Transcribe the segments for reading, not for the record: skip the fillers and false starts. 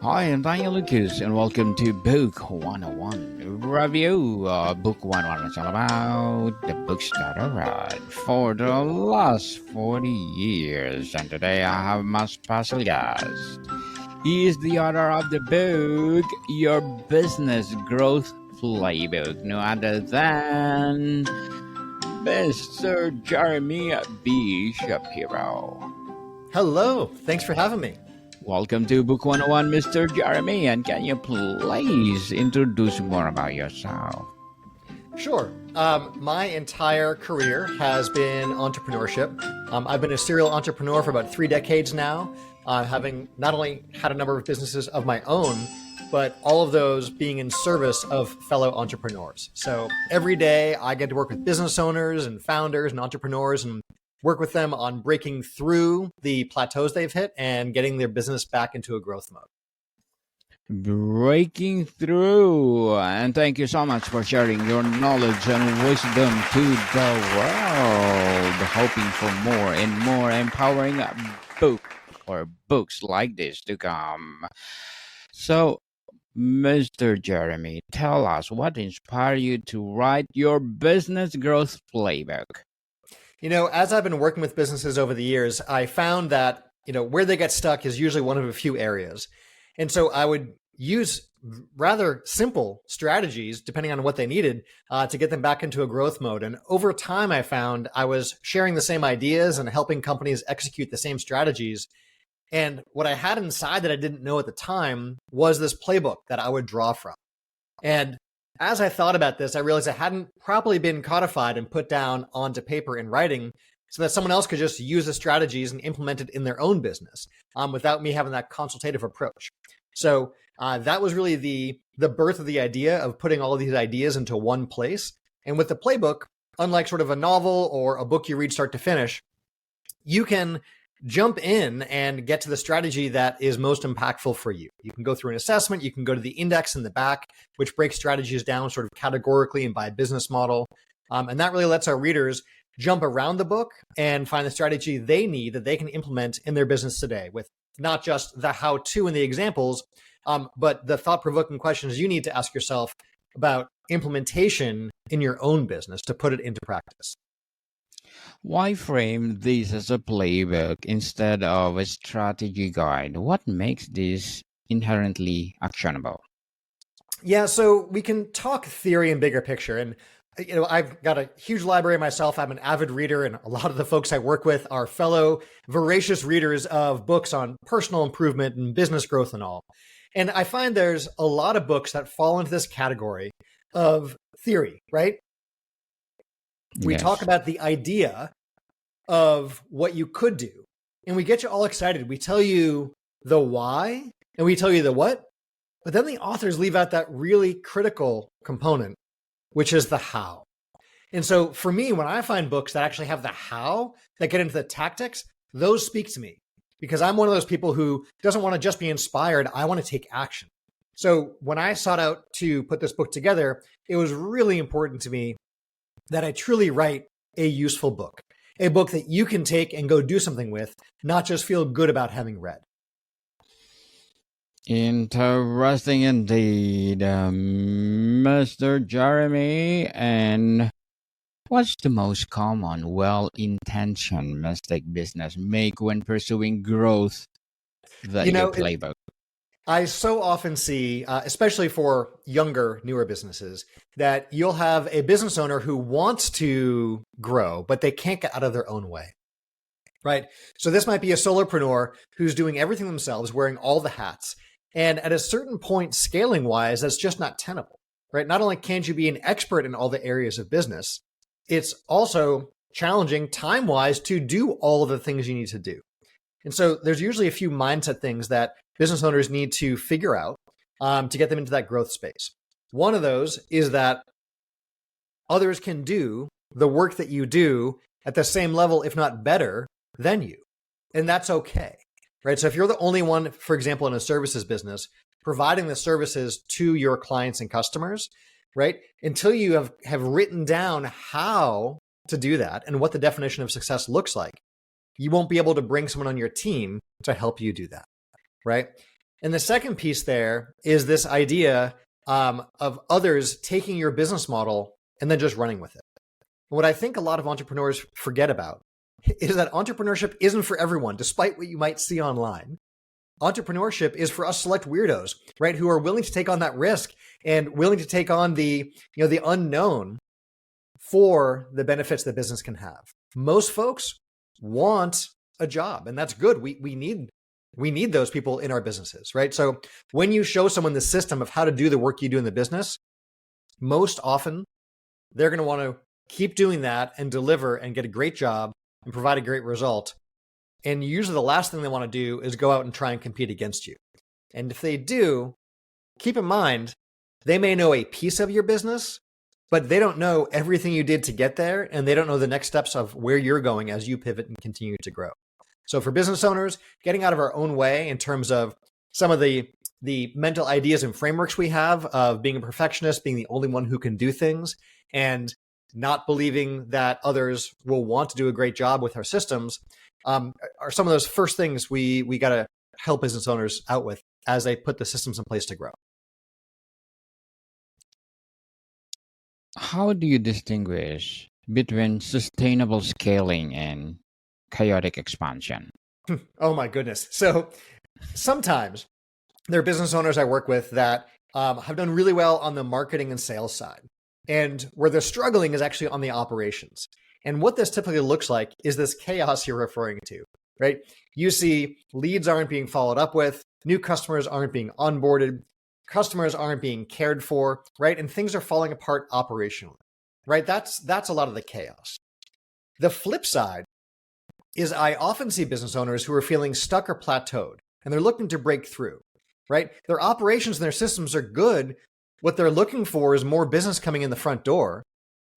Hi, I'm Daniel Lucas, and welcome to Book 101 Review. Book 101 is all about the books that I read for the last 40 years. And today I have my special guest. He is the author of the book, Your Business Growth Playbook, no other than Mr. Jeremy Shapiro. Hello, thanks for having me. Welcome to Book 101, Mr. Jeremy, and can you please introduce more about yourself? Sure. My entire career has been entrepreneurship. I've been a serial entrepreneur for about 3 decades now, having not only had a number of businesses of my own, but all of those being in service of fellow entrepreneurs. So every day I get to work with business owners and founders and entrepreneurs and work with them on breaking through the plateaus they've hit and getting their business back into a growth mode. Breaking through. And thank you so much for sharing your knowledge and wisdom to the world. Hoping for more and more empowering books like this to come. So, Mr. Jeremy, tell us what inspired you to write your business growth playbook. You know, as I've been working with businesses over the years, I found that, where they get stuck is usually one of a few areas. And so I would use rather simple strategies, depending on what they needed, to get them back into a growth mode. And over time, I found I was sharing the same ideas and helping companies execute the same strategies. And what I had inside that I didn't know at the time was this playbook that I would draw from. And as I thought about this, I realized it hadn't properly been codified and put down onto paper in writing so that someone else could just use the strategies and implement it in their own business without me having that consultative approach. So that was really the birth of the idea of putting all of these ideas into one place. And with the playbook, unlike sort of a novel or a book you read start to finish, you can jump in and get to the strategy that is most impactful for you. You can go through an assessment. You can go to the index in the back, which breaks strategies down sort of categorically and by business model. And that really lets our readers jump around the book and find the strategy they need that they can implement in their business today with not just the how-to and the examples, but the thought-provoking questions you need to ask yourself about implementation in your own business to put it into practice. Why frame this as a playbook instead of a strategy guide? What makes this inherently actionable? Yeah, so we can talk theory and bigger picture. And I've got a huge library myself. I'm an avid reader, and a lot of the folks I work with are fellow voracious readers of books on personal improvement and business growth and all. And I find there's a lot of books that fall into this category of theory, right? We Yes. talk about the idea of what you could do, and we get you all excited. We tell you the why and we tell you the what, but then the authors leave out that really critical component, which is the how. And so for me, when I find books that actually have the how, that get into the tactics, those speak to me because I'm one of those people who doesn't want to just be inspired. I want to take action. So when I sought out to put this book together, it was really important to me that I truly write a useful book, a book that you can take and go do something with, not just feel good about having read. Interesting indeed, Mr. Jeremy. And what's the most common well-intentioned mistake business make when pursuing growth that your playbook? I so often see, especially for younger, newer businesses, that you'll have a business owner who wants to grow, but they can't get out of their own way, right? So this might be a solopreneur who's doing everything themselves, wearing all the hats. And at a certain point, scaling wise, that's just not tenable, right? Not only can't you be an expert in all the areas of business, it's also challenging time wise to do all of the things you need to do. And so there's usually a few mindset things that business owners need to figure out to get them into that growth space. One of those is that others can do the work that you do at the same level, if not better than you. And that's okay, right? So if you're the only one, for example, in a services business, providing the services to your clients and customers, right? Until you have written down how to do that and what the definition of success looks like, you won't be able to bring someone on your team to help you do that, right? And the second piece there is this idea of others taking your business model and then just running with it. What I think a lot of entrepreneurs forget about is that entrepreneurship isn't for everyone, despite what you might see online. Entrepreneurship is for us select weirdos, right? Who are willing to take on that risk and willing to take on the unknown for the benefits that business can have. Most folks want a job, and that's good. We need those people in our businesses, right? So when you show someone the system of how to do the work you do in the business, most often they're going to want to keep doing that and deliver and get a great job and provide a great result. And usually the last thing they want to do is go out and try and compete against you. And if they do, keep in mind, they may know a piece of your business, but they don't know everything you did to get there, and they don't know the next steps of where you're going as you pivot and continue to grow. So for business owners, getting out of our own way in terms of some of the mental ideas and frameworks we have of being a perfectionist, being the only one who can do things, and not believing that others will want to do a great job with our systems, are some of those first things we got to help business owners out with as they put the systems in place to grow. How do you distinguish between sustainable scaling and chaotic expansion? Oh my goodness. So sometimes there are business owners I work with that have done really well on the marketing and sales side. And where they're struggling is actually on the operations. And what this typically looks like is this chaos you're referring to, right? You see leads aren't being followed up with, new customers aren't being onboarded, customers aren't being cared for, right? And things are falling apart operationally, right? That's a lot of the chaos. The flip side is I often see business owners who are feeling stuck or plateaued, and they're looking to break through, right? Their operations and their systems are good. What they're looking for is more business coming in the front door,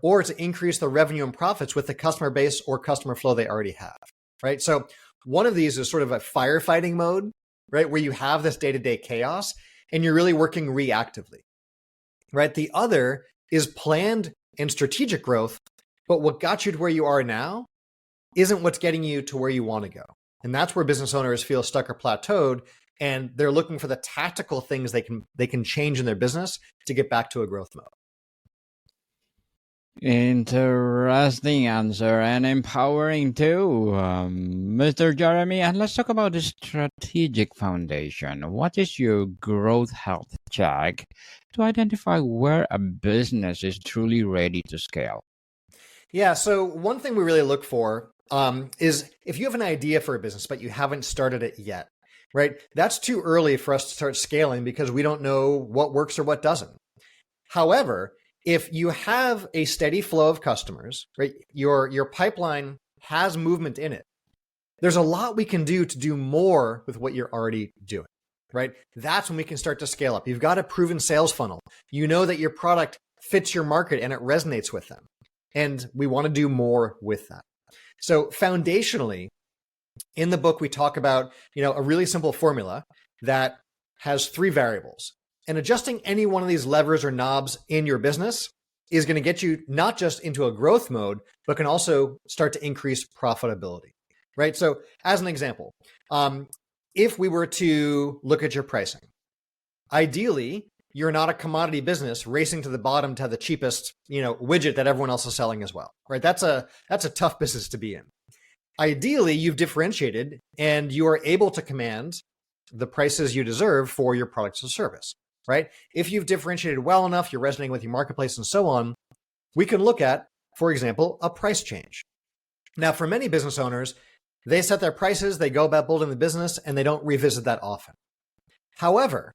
or to increase the revenue and profits with the customer base or customer flow they already have, right? So one of these is sort of a firefighting mode, right? Where you have this day-to-day chaos and you're really working reactively, right? The other is planned and strategic growth, but what got you to where you are now isn't what's getting you to where you want to go. And that's where business owners feel stuck or plateaued, and they're looking for the tactical things they can change in their business to get back to a growth mode. Interesting answer and empowering too, Mr. Jeremy. And let's talk about the strategic foundation. What is your growth health check to identify where a business is truly ready to scale? Yeah, so one thing we really look for is if you have an idea for a business, but you haven't started it yet, right? That's too early for us to start scaling because we don't know what works or what doesn't. However, if you have a steady flow of customers, right, your pipeline has movement in it, there's a lot we can do to do more with what you're already doing, right? That's when we can start to scale up. You've got a proven sales funnel. You know that your product fits your market and it resonates with them. And we want to do more with that. So foundationally, in the book, we talk about, a really simple formula that has 3 variables. And adjusting any one of these levers or knobs in your business is going to get you not just into a growth mode, but can also start to increase profitability, right? So as an example, if we were to look at your pricing, ideally, you're not a commodity business racing to the bottom to have the cheapest, widget that everyone else is selling as well, right? That's a tough business to be in. Ideally, you've differentiated and you are able to command the prices you deserve for your products and service, right? If you've differentiated well enough, you're resonating with your marketplace and so on, we can look at, for example, a price change. Now, for many business owners, they set their prices, they go about building the business, and they don't revisit that often. However,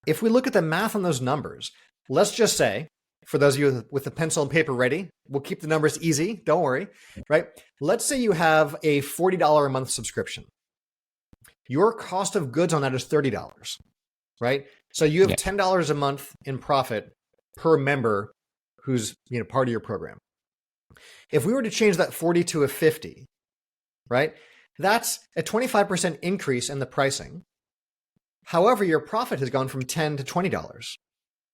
if we look at the math on those numbers, let's just say, for those of you with the pencil and paper ready, we'll keep the numbers easy, don't worry, right? Let's say you have a $40 a month subscription. Your cost of goods on that is $30, right? So you have $10 a month in profit per member who's part of your program. If we were to change that 40 to a 50, right? That's a 25% increase in the pricing. However, your profit has gone from $10 to $20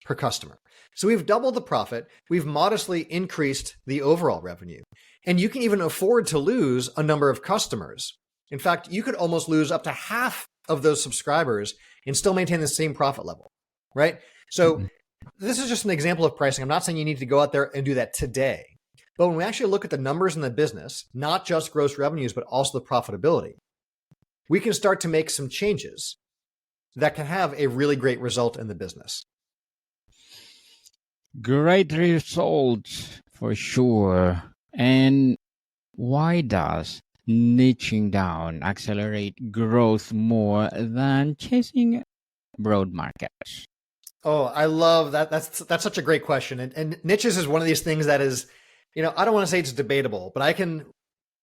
per customer. So we've doubled the profit. We've modestly increased the overall revenue. And you can even afford to lose a number of customers. In fact, you could almost lose up to half of those subscribers and still maintain the same profit level, right? So this is just an example of pricing. I'm not saying you need to go out there and do that today. But when we actually look at the numbers in the business, not just gross revenues, but also the profitability, we can start to make some changes that can have a really great result in the business. Great results for sure. And why does niching down accelerate growth more than chasing broad markets? Oh, I love that. That's such a great question. And niches is one of these things that is, I don't want to say it's debatable, but I can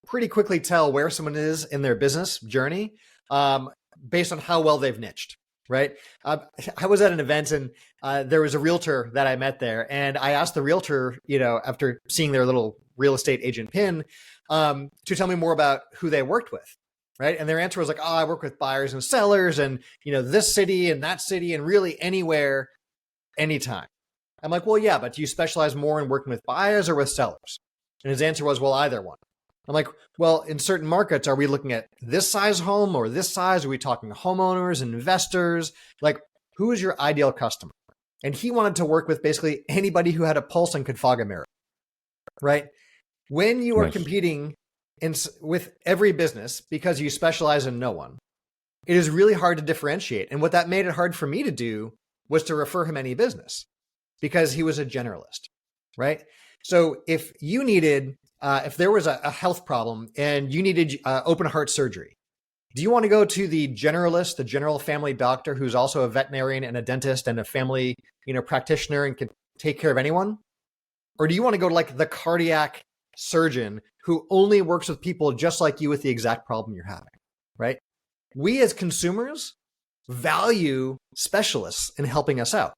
pretty quickly tell where someone is in their business journey based on how well they've niched, right? I was at an event and there was a realtor that I met there, and I asked the realtor, after seeing their little real estate agent pin, to tell me more about who they worked with, right? And their answer was like, oh, I work with buyers and sellers and, this city and that city and really anywhere, anytime. I'm like, well, yeah, but do you specialize more in working with buyers or with sellers? And his answer was, well, either one. I'm like, well, in certain markets, are we looking at this size home or this size? Are we talking homeowners, investors? Like, who is your ideal customer? And he wanted to work with basically anybody who had a pulse and could fog a mirror, right? When you are competing with every business because you specialize in no one, it is really hard to differentiate. And what that made it hard for me to do was to refer him any business because he was a generalist, right? So if you needed, if there was a health problem and you needed open heart surgery, do you want to go to the generalist, the general family doctor who's also a veterinarian and a dentist and a family, practitioner and can take care of anyone? Or do you want to go to like the cardiac surgeon who only works with people just like you with the exact problem you're having, right? We as consumers value specialists in helping us out.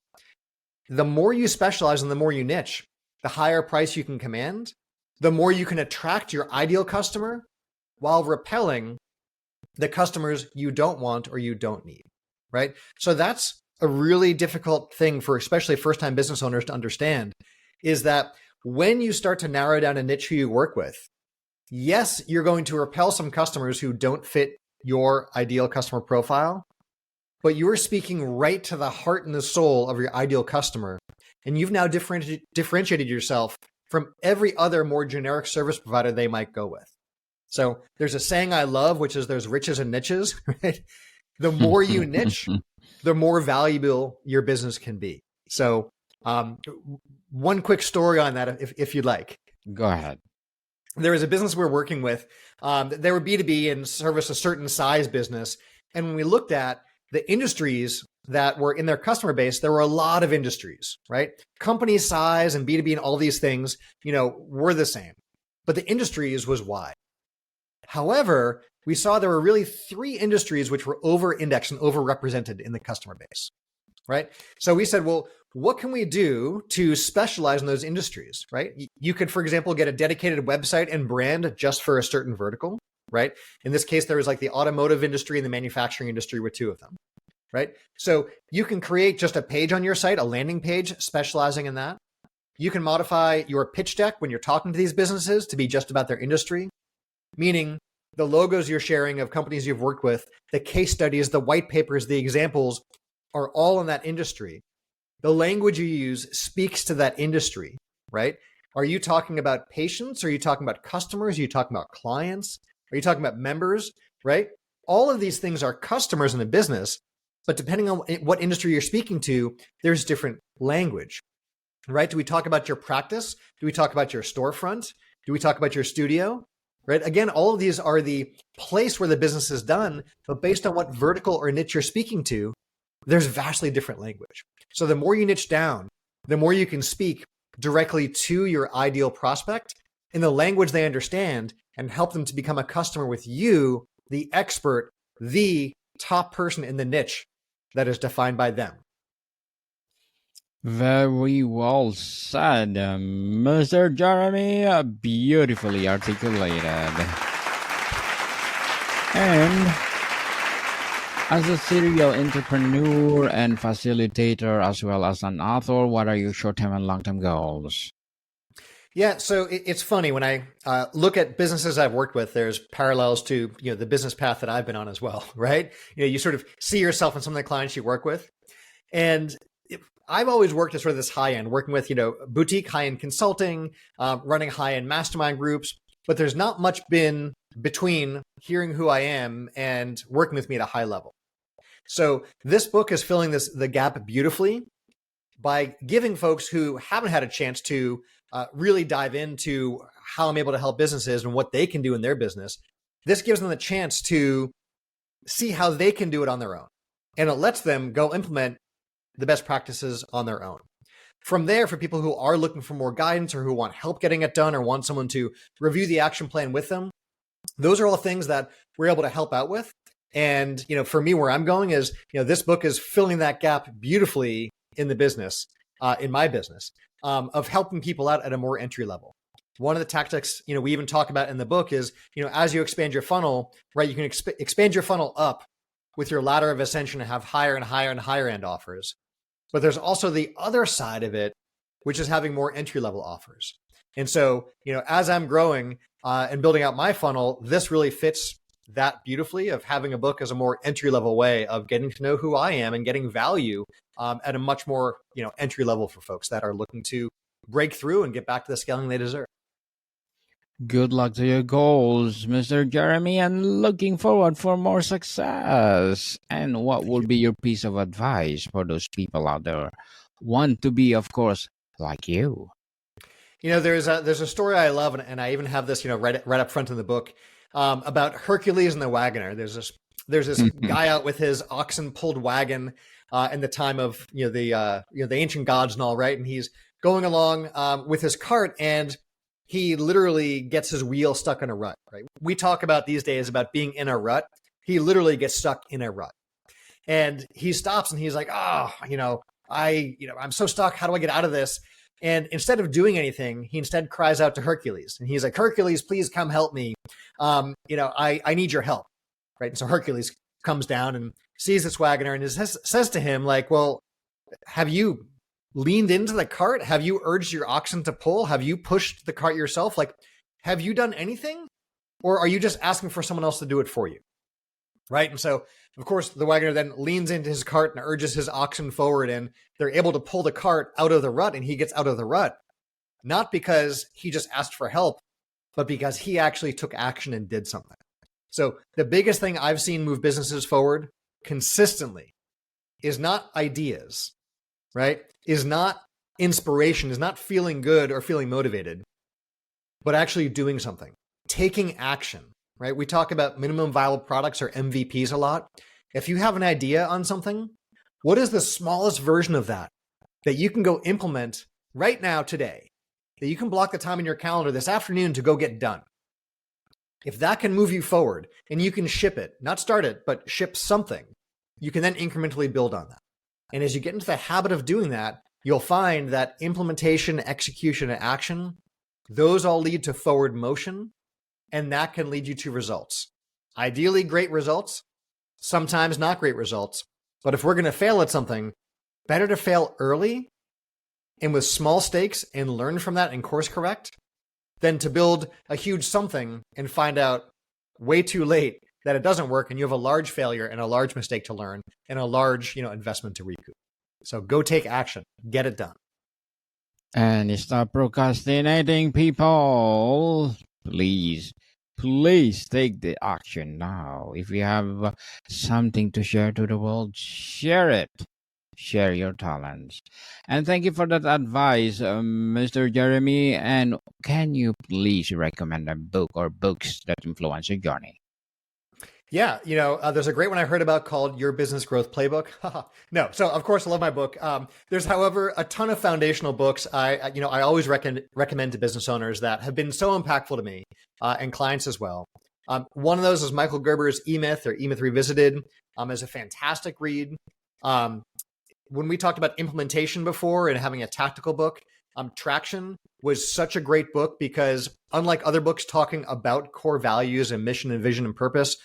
The more you specialize and the more you niche, the higher price you can command, the more you can attract your ideal customer while repelling the customers you don't want or you don't need, right? So that's a really difficult thing for especially first-time business owners to understand, is that when you start to narrow down a niche who you work with, yes, you're going to repel some customers who don't fit your ideal customer profile, but you are speaking right to the heart and the soul of your ideal customer. And you've now differentiated yourself from every other more generic service provider they might go with. So there's a saying I love, which is there's riches and niches, right? The more you niche, the more valuable your business can be. So one quick story on that, if you'd like. Go ahead. There was a business we're working with. They were B2B and service a certain size business. And when we looked at the industries that were in their customer base, there were a lot of industries, right? Company size and B2B and all these things, were the same, but the industries was wide. However, we saw there were really 3 industries which were over-indexed and overrepresented in the customer base, right? So we said, well, what can we do to specialize in those industries, right? You could, for example, get a dedicated website and brand just for a certain vertical, right? In this case, there was like the automotive industry and the manufacturing industry were 2 of them, right? So you can create just a page on your site, a landing page specializing in that. You can modify your pitch deck when you're talking to these businesses to be just about their industry, meaning the logos you're sharing of companies you've worked with, the case studies, the white papers, the examples are all in that industry. The language you use speaks to that industry, right? Are you talking about patients? Are you talking about customers? Are you talking about clients? Are you talking about members, right? All of these things are customers in a business, but depending on what industry you're speaking to, there's different language, right? Do we talk about your practice? Do we talk about your storefront? Do we talk about your studio, right? Again, all of these are the place where the business is done, but based on what vertical or niche you're speaking to, there's vastly different language. So the more you niche down, the more you can speak directly to your ideal prospect in the language they understand and help them to become a customer with you, the expert, the top person in the niche that is defined by them. Very well said, Mr. Jeremy. Beautifully articulated. And as a serial entrepreneur and facilitator, as well as an author, what are your short-term and long-term goals? Yeah, so it's funny when I look at businesses I've worked with. There's parallels to the business path that I've been on as well, right? You sort of see yourself in some of the clients you work with, and I've always worked at sort of this high end, working with boutique high end consulting, running high end mastermind groups. But there's not much been between hearing who I am and working with me at a high level. So this book is filling the gap beautifully by giving folks who haven't had a chance to really dive into how I'm able to help businesses and what they can do in their business. This gives them the chance to see how they can do it on their own. And it lets them go implement the best practices on their own. From there, for people who are looking for more guidance or who want help getting it done or want someone to review the action plan with them, those are all things that we're able to help out with. And, for me, where I'm going is, this book is filling that gap beautifully in the business, in my business, of helping people out at a more entry level. One of the tactics, we even talk about in the book is, as you expand your funnel, right, you can expand your funnel up with your ladder of ascension and have higher and higher and higher end offers. But there's also the other side of it, which is having more entry level offers. And so, as I'm growing and building out my funnel, this really fits that beautifully, of having a book as a more entry level way of getting to know who I am and getting value at a much more, entry level for folks that are looking to break through and get back to the scaling they deserve. Good luck to your goals, Mr. Jeremy, and looking forward for more success. And what would be your piece of advice for those people out there want to be, of course, like you? There's a story I love, and I even have this, right up front in the book, about Hercules and the Wagoner. There's this guy out with his oxen pulled wagon in the time of the ancient gods and all, right, and he's going along with his cart, and he literally gets his wheel stuck in a rut, right? We talk about these days about being in a rut. He literally gets stuck in a rut. And he stops and he's like, I'm so stuck. How do I get out of this? And instead of doing anything, he instead cries out to Hercules. And he's like, Hercules, please come help me. I need your help, right? And so Hercules comes down and sees this wagoner and says to him, like, well, have you leaned into the cart? Have you urged your oxen to pull? Have you pushed the cart yourself? Like, have you done anything? Or are you just asking for someone else to do it for you? Right. And so, of course, the wagoner then leans into his cart and urges his oxen forward, and they're able to pull the cart out of the rut, and he gets out of the rut, not because he just asked for help, but because he actually took action and did something. So the biggest thing I've seen move businesses forward consistently is not ideas, right? Is not inspiration, is not feeling good or feeling motivated, but actually doing something, taking action, right? We talk about minimum viable products or MVPs a lot. If you have an idea on something, what is the smallest version of that you can go implement right now today, that you can block the time in your calendar this afternoon to go get done? If that can move you forward and you can ship it, not start it, but ship something, you can then incrementally build on that. And as you get into the habit of doing that, you'll find that implementation, execution, and action, those all lead to forward motion, and that can lead you to results. Ideally, great results, sometimes not great results. But if we're going to fail at something, better to fail early and with small stakes and learn from that and course correct than to build a huge something and find out way too late that it doesn't work, and you have a large failure and a large mistake to learn and a large, investment to recoup. So go take action, get it done. And stop procrastinating, people. Please take the action now. If you have something to share to the world, share it. Share your talents. And thank you for that advice, Mr. Jeremy. And can you please recommend a book or books that influence your journey? Yeah, there's a great one I heard about called Your Business Growth Playbook. No, so of course I love my book. There's, however, a ton of foundational books I always recommend to business owners that have been so impactful to me and clients as well. One of those is Michael Gerber's E-Myth or E-Myth Revisited. Is a fantastic read. When we talked about implementation before and having a tactical book, Traction was such a great book because unlike other books talking about core values and mission and vision and purpose,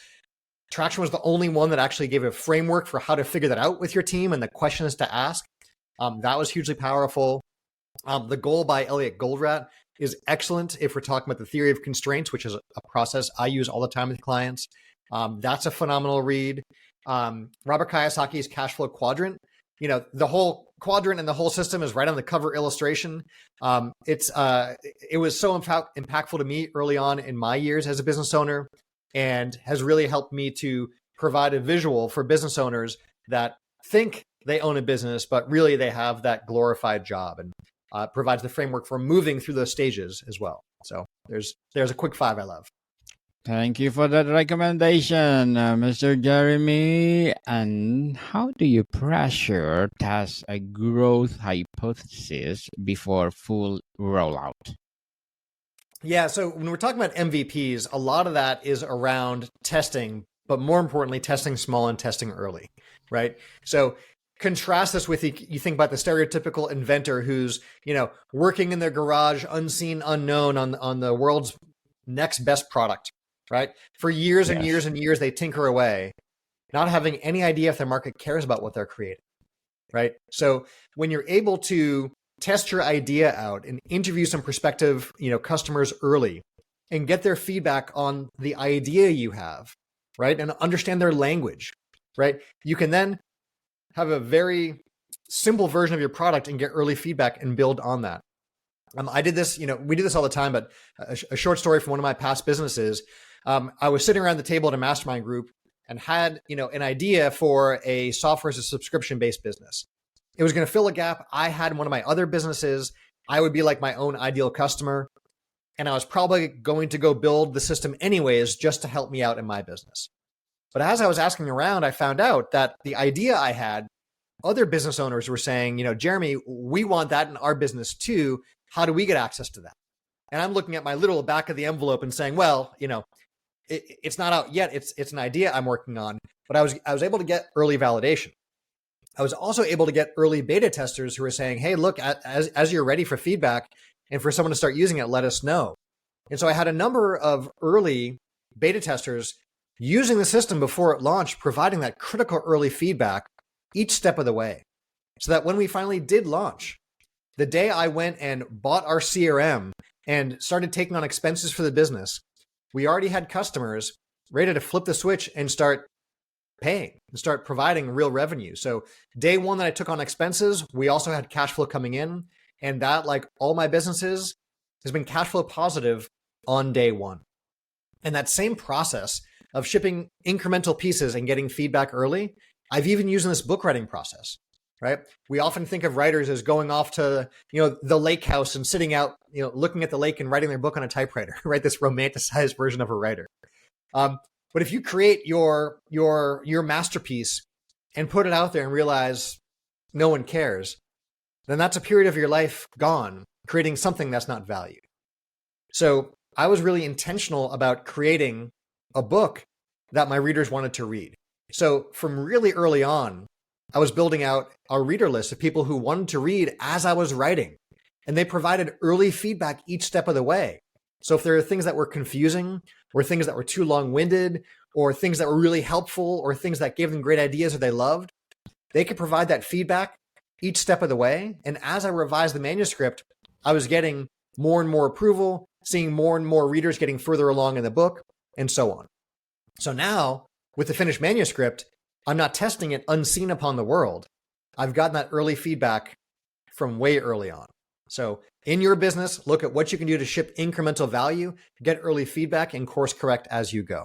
Traction was the only one that actually gave a framework for how to figure that out with your team and the questions to ask. That was hugely powerful. The Goal by Elliot Goldratt is excellent if we're talking about the theory of constraints, which is a process I use all the time with clients. That's a phenomenal read. Robert Kiyosaki's Cash Flow Quadrant. The whole quadrant and the whole system is right on the cover illustration. It was so impactful to me early on in my years as a business owner, and has really helped me to provide a visual for business owners that think they own a business, but really they have that glorified job, and provides the framework for moving through those stages as well. So there's a quick 5 I love. Thank you for that recommendation, Mr. Jeremy. And how do you pressure test a growth hypothesis before full rollout? Yeah, so when we're talking about MVPs, a lot of that is around testing, but more importantly, testing small and testing early, right? So contrast this with, you think about the stereotypical inventor who's, working in their garage, unseen, unknown, on the world's next best product, right? For years and years and years, they tinker away, not having any idea if their market cares about what they're creating, right? So when you're able to test your idea out and interview some prospective, customers early and get their feedback on the idea you have, right? And understand their language, right? You can then have a very simple version of your product and get early feedback and build on that. I did this, we do this all the time, but a short story from one of my past businesses. I was sitting around the table at a mastermind group and had, an idea for a software as a subscription-based business. It was going to fill a gap I had in one of my other businesses. I would be like my own ideal customer. And I was probably going to go build the system anyways, just to help me out in my business. But as I was asking around, I found out that the idea I had, other business owners were saying, Jeremy, we want that in our business too. How do we get access to that? And I'm looking at my little back of the envelope and saying, well, it's not out yet. It's an idea I'm working on, but I was able to get early validation. I was also able to get early beta testers who were saying, hey, look, as you're ready for feedback and for someone to start using it, let us know. And so I had a number of early beta testers using the system before it launched, providing that critical early feedback each step of the way. So that when we finally did launch, the day I went and bought our CRM and started taking on expenses for the business, we already had customers ready to flip the switch and start paying and start providing real revenue. So day one that I took on expenses, we also had cash flow coming in. And that, like all my businesses, has been cash flow positive on day one. And that same process of shipping incremental pieces and getting feedback early, I've even used in this book writing process, right? We often think of writers as going off to, the lake house and sitting out, looking at the lake and writing their book on a typewriter, right? This romanticized version of a writer. But if you create your masterpiece and put it out there and realize no one cares, then that's a period of your life gone, creating something that's not valued. So I was really intentional about creating a book that my readers wanted to read. So from really early on, I was building out a reader list of people who wanted to read as I was writing, and they provided early feedback each step of the way. So if there are things that were confusing, or things that were too long-winded, or things that were really helpful, or things that gave them great ideas or they loved, they could provide that feedback each step of the way. And as I revised the manuscript, I was getting more and more approval, seeing more and more readers getting further along in the book, and so on. So now, with the finished manuscript, I'm not testing it unseen upon the world. I've gotten that early feedback from way early on. So in your business, look at what you can do to ship incremental value, get early feedback, and course correct as you go.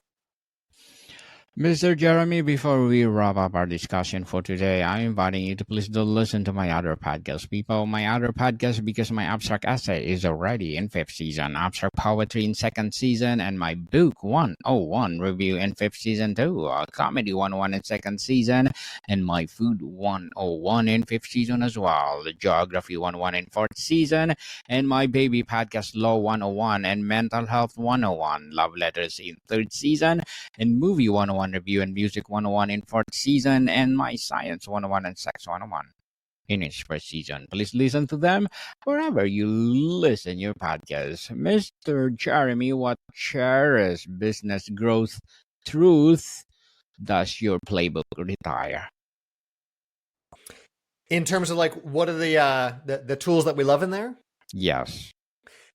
Mr. Jeremy, before we wrap up our discussion for today, I'm inviting you to please do listen to my other podcast, people. My other podcast, because my abstract essay is already in 5th season, abstract poetry in 2nd season, and my book 101 review in 5th season too, comedy 101 in 2nd season, and my food 101 in 5th season as well, the geography 101 in 4th season, and my baby podcast law 101 and mental health 101, love letters in 3rd season, and movie 101 review and music 101 in 4th season, and my science 101 and sex 101 in its 1st season. Please listen to them wherever you listen your podcast. Mr. Jeremy, what cherished business growth truth does your playbook retire? In terms of like, what are the tools that we love in there? Yes.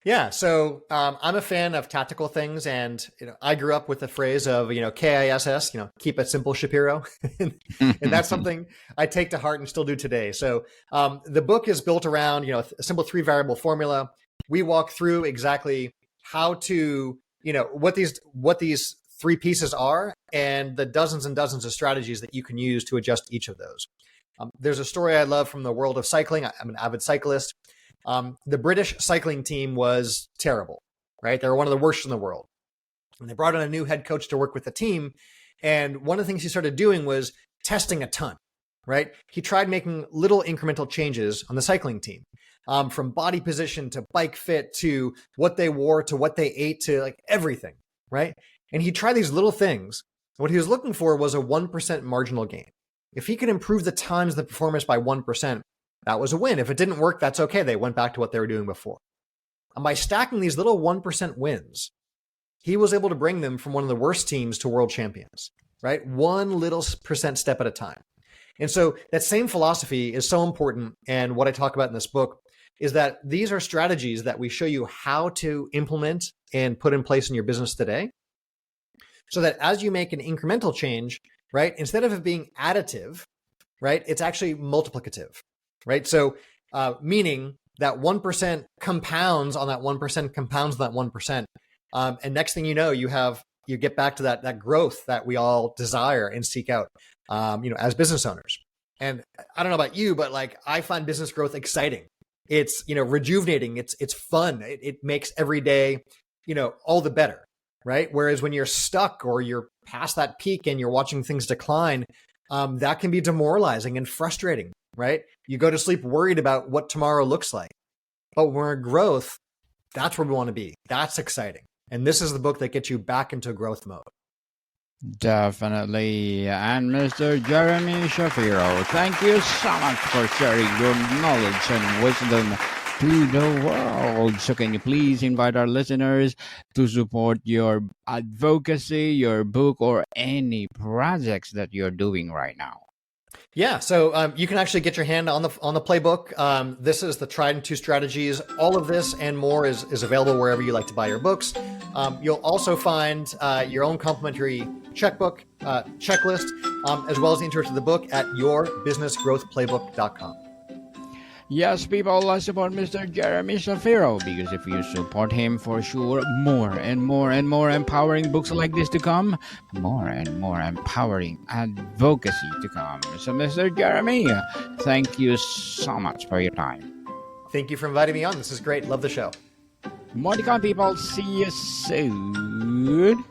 Yeah, so I'm a fan of tactical things, and I grew up with the phrase of KISS, keep it simple, Shapiro, and that's something I take to heart and still do today. So the book is built around a simple 3-variable formula. We walk through exactly how to what these 3 pieces are, and the dozens and dozens of strategies that you can use to adjust each of those. There's a story I love from the world of cycling. I'm an avid cyclist. The British cycling team was terrible, right? They were one of the worst in the world. And they brought in a new head coach to work with the team. And one of the things he started doing was testing a ton, right? He tried making little incremental changes on the cycling team, from body position to bike fit to what they wore to what they ate to like everything, right? And he tried these little things. What he was looking for was a 1% marginal gain. If he could improve the times, the performance by 1%, that was a win. If it didn't work, that's okay. They went back to what they were doing before. And by stacking these little 1% wins, he was able to bring them from one of the worst teams to world champions, right? One little percent step at a time. And so that same philosophy is so important. And what I talk about in this book is that these are strategies that we show you how to implement and put in place in your business today, so that as you make an incremental change, right, instead of it being additive, right, it's actually multiplicative. Right. So meaning that 1% compounds on that 1%, compounds on that 1%. And next thing you know, you get back to that growth that we all desire and seek out, as business owners. And I don't know about you, but like I find business growth exciting. It's, rejuvenating. It's fun. It makes every day, all the better. Right. Whereas when you're stuck or you're past that peak and you're watching things decline, that can be demoralizing and frustrating. Right? You go to sleep worried about what tomorrow looks like. But when we're in growth, that's where we want to be. That's exciting. And this is the book that gets you back into growth mode. Definitely. And Mr. Jeremy Shapiro, thank you so much for sharing your knowledge and wisdom to the world. So can you please invite our listeners to support your advocacy, your book, or any projects that you're doing right now? Yeah, so you can actually get your hand on the playbook. This is the tried and true strategies. All of this and more is available wherever you like to buy your books. You'll also find your own complimentary checkbook, checklist, as well as the intro to the book at yourbusinessgrowthplaybook.com. Yes, people, let's support Mr. Jeremy Shapiro, because if you support him, for sure, more and more and more empowering books like this to come, more and more empowering advocacy to come. So, Mr. Jeremy, thank you so much for your time. Thank you for inviting me on. This is great. Love the show. More to come, people. See you soon.